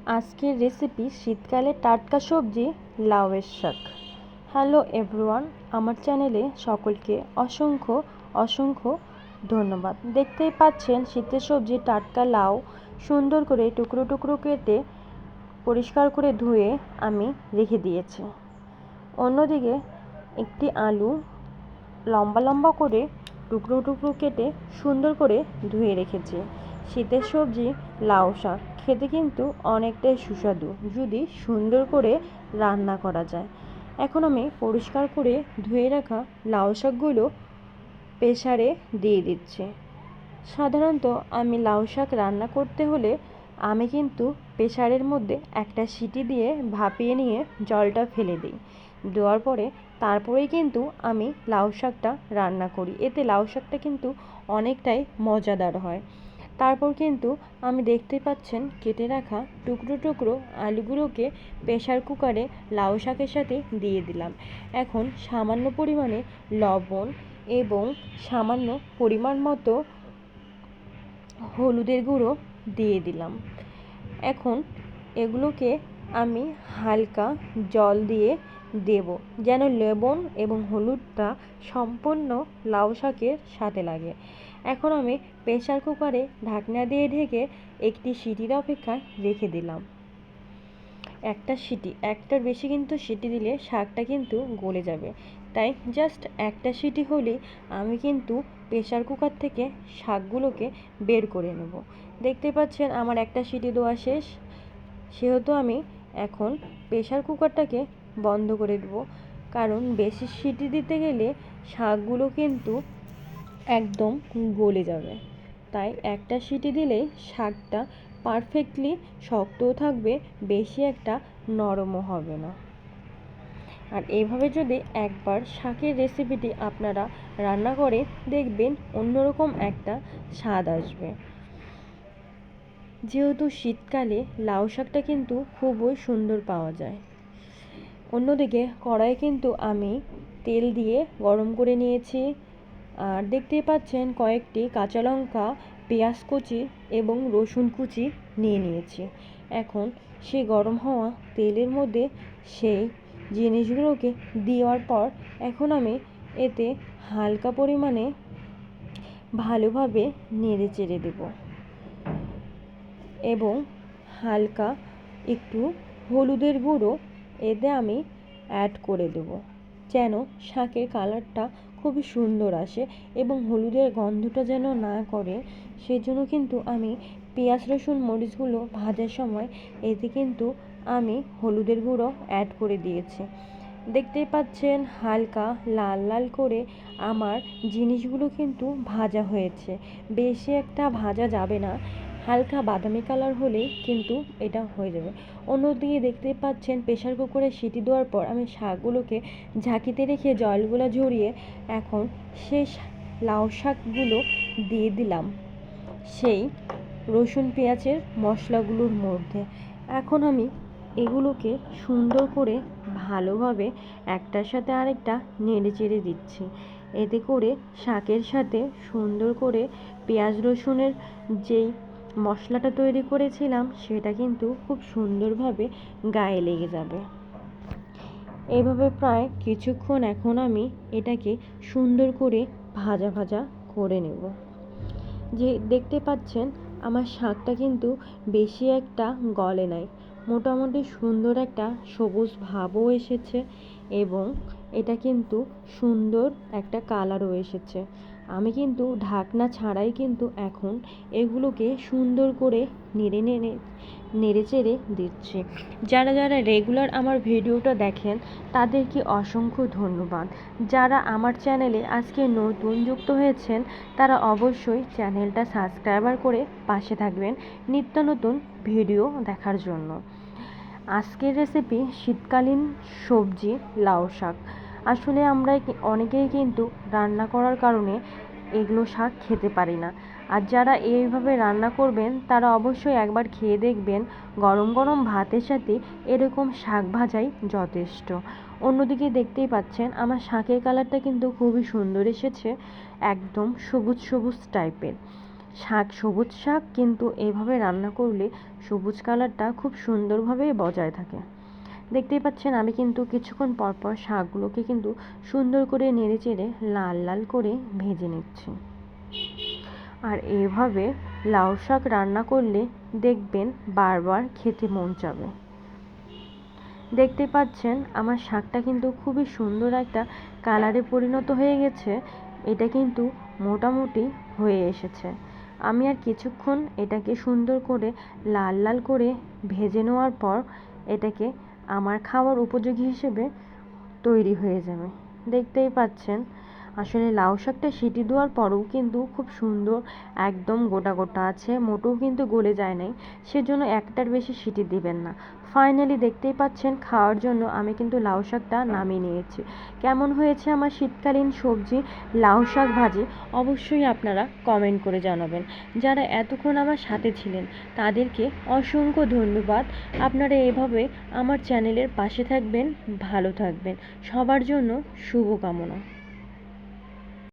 আজকের রেসিপি শীতকালে টাটকা সবজি লাউয়ের শাক। হ্যালো এভরিওয়ান, আমার চ্যানেলে সকলকে অসংখ্য অসংখ্য ধন্যবাদ। দেখতেই পাচ্ছেন শীতের সবজি টাটকা লাউ সুন্দর করে টুকরো টুকরো কেটে পরিষ্কার করে ধুয়ে আমি রেখে দিয়েছি। অন্যদিকে একটি আলু লম্বা লম্বা করে টুকরো টুকরো কেটে সুন্দর করে ধুয়ে রেখেছি। শীতের সবজি লাউ শাক খেতে কিন্তু অনেকটাই সুস্বাদু যদি সুন্দর করে রান্না করা যায়। এখন আমি পরিষ্কার করে ধুয়ে রাখা লাউ শাকগুলো প্রেসারে দিয়ে দিচ্ছি। সাধারণত আমি লাউ শাক রান্না করতে হলে আমি কিন্তু প্রেসারের মধ্যে একটা সিটি দিয়ে ভাপিয়ে নিয়ে জলটা ফেলে দিই। দেওয়ার পরে তারপরেই কিন্তু আমি লাউ শাকটা রান্না করি। এতে লাউ শাকটা কিন্তু অনেকটাই মজাদার হয়। তারপর কিন্তু আমি দেখতে পাচ্ছেন কেটে রাখা টুকরো টুকরো আলুগুলোকে প্রেসার কুকারে লাউ শাকের সাথে দিয়ে দিলাম। এখন সামান্য পরিমাণে লবণ এবং সামান্য পরিমাণ মতো হলুদের গুঁড়ো দিয়ে দিলাম। এখন এগুলোকে আমি হালকা জল দিয়ে দেব যেন লবণ এবং হলুদটা সম্পূর্ণ লাউ শাকের সাথে লাগে। এখন আমি প্রেসার কুকারে ঢাকনা দিয়ে ঢেকে একটি সিটির অপেক্ষায় রেখে দিলাম। একটার বেশি কিন্তু সিটি দিলে শাকটা কিন্তু গলে যাবে, তাই জাস্ট একটা সিটি হলেই আমি কিন্তু প্রেসার কুকার থেকে শাকগুলোকে বের করে নেব। দেখতে পাচ্ছেন আমার একটা সিটি দেওয়া শেষ, সেহেতু আমি এখন প্রেসার কুকারটাকে বন্ধ করে দেব, কারণ বেশি সিটি দিতে গেলে শাকগুলো কিন্তু একদম গলে যাবে। তাই একটা সিটি দিলেই শাকটা পারফেক্টলি শক্তও থাকবে, বেশি একটা নরমও হবে না। আর এইভাবে যদি একবার শাকের রেসিপিটি আপনারা রান্না করে দেখবেন, অন্যরকম একটা স্বাদ আসবে। যেহেতু শীতকালে লাউ শাকটা কিন্তু খুবই সুন্দর পাওয়া যায়। অন্যদিকে কড়াইয়ে কিন্তু আমি তেল দিয়ে গরম করে নিয়েছি। আর দেখতেই পাচ্ছেন কয়েকটি কাঁচা লঙ্কা, পেঁয়াজ কুচি এবং রসুন কুচি নিয়ে নিয়েছি। এখন সেই গরম হওয়া তেলের মধ্যে সেই জিনিসগুলোকে দেওয়ার পর এখন আমি এতে হালকা পরিমাণে ভালোভাবে নেড়ে চেড়ে দেব এবং হালকা একটু হলুদের গুঁড়ো এতে আমি অ্যাড করে দেব, যেন শাকের কালারটা খুবই সুন্দর আসে এবং হলুদের গন্ধটা যেন না করে। সেজন্য কিন্তু আমি পেঁয়াজ রসুন মরিচগুলো ভাজার সময় এতে কিন্তু আমি হলুদের গুঁড়ো অ্যাড করে দিয়েছি। দেখতেই পাচ্ছেন হালকা লাল লাল করে আমার জিনিসগুলো কিন্তু ভাজা হয়েছে, বেশি একটা ভাজা যাবে না, হালকা বাদামি কালার হলেই কিন্তু এটা হয়ে যাবে। অন্যদিকে দেখতে পাচ্ছেন প্রেসার কুকারে সিটি দেওয়ার পর আমি শাকগুলোকে ঝাঁকিতে রেখে জলগুলো ঝরিয়ে এখন সেই লাউ শাকগুলো দিয়ে দিলাম সেই রসুন পেঁয়াজের মশলাগুলোর মধ্যে। এখন আমি এগুলোকে সুন্দর করে ভালোভাবে একটার সাথে আরেকটা নেড়ে চেড়ে দিচ্ছি। এতে করে শাকের সাথে সুন্দর করে পেঁয়াজ রসুনের যেই মশলাটা তৈরি করেছিলাম সেটা কিন্তু খুব সুন্দরভাবে গায়ে লেগে যাবে। এইভাবে প্রায় কিছুক্ষণ এখন আমি এটাকে সুন্দর করে ভাজা ভাজা করে নেব। যে দেখতে পাচ্ছেন আমার শাকটা কিন্তু বেশি একটা গলে নাই, মোটামুটি সুন্দর একটা সবুজ ভাবও এসেছে এবং এটা কিন্তু সুন্দর একটা কালারও এসেছে। আমি কিন্তু ঢাকনা ছাড়াই কিন্তু এখন এগুলোকে সুন্দর করে নেড়ে চেড়ে দিচ্ছি। যারা যারা রেগুলার আমার ভিডিওটা দেখেন তাদেরকে অসংখ্য ধন্যবাদ। যারা আমার চ্যানেলে আজকে নতুন যুক্ত হয়েছেন তারা অবশ্যই চ্যানেলটা সাবস্ক্রাইবার করে পাশে থাকবেন নিত্য নতুন ভিডিও দেখার জন্য। আজকের রেসিপি শীতকালীন সবজি লাউ শাক। আসলে আমরা অনেকেই কিন্তু রান্না করার কারণে এগুলো শাক খেতে পারি না, আর যারা এইভাবে রান্না করবেন তারা অবশ্যই একবার খেয়ে দেখবেন, গরম গরম ভাতের সাথে এরকম শাক ভাজাই যথেষ্ট। অন্যদিকে দেখতেই পাচ্ছেন আমার শাকের কালারটা কিন্তু খুবই সুন্দর এসেছে, একদম সবুজ সবুজ টাইপের। শাক সবুজ শাক কিন্তু এইভাবে রান্না করলে সবুজ কালারটা খুব সুন্দরভাবে বজায় থাকে। দেখতেই পাচ্ছেন আমি কিন্তু কিছুক্ষণ পরপর শাকগুলোকে কিন্তু সুন্দর করে নেড়েচেড়ে লাল লাল করে ভেজে নিচ্ছি। আর এইভাবে লাউ শাক রান্না করলে দেখবেন বারবার খেতে মন চাবে। দেখতে পাচ্ছেন আমার শাকটা কিন্তু খুবই সুন্দর একটা কালারে পরিণত হয়ে গেছে। এটা কিন্তু মোটামুটি হয়ে এসেছে। আমি আর কিছুক্ষণ এটাকে সুন্দর করে লাল লাল করে ভেজে নেওয়ার পর এটাকে আমার খাওয়ার উপযোগী হিসেবে তৈরি হয়ে যাবে। দেখতেই পাচ্ছেন আসলে লাউ শাকটা সিটি দেওয়ার পরেও কিন্তু খুব সুন্দর একদম গোটা গোটা আছে, মোটেও কিন্তু গলে যায় নাই, সেজন্য একটার বেশি সিটি দিবেন না। ফাইনালি দেখতেই পাচ্ছেন খাওয়ার জন্য আমি কিন্তু লাউ শাকটা নামিয়ে নিয়েছি। কেমন হয়েছে আমার শীতকালীন সবজি লাউ শাক ভাজি অবশ্যই আপনারা কমেন্ট করে জানাবেন। যারা এতক্ষণ আমার সাথে ছিলেন তাদেরকে অসংখ্য ধন্যবাদ। আপনারা এভাবে আমার চ্যানেলের পাশে থাকবেন, ভালো থাকবেন। সবার জন্য শুভকামনা।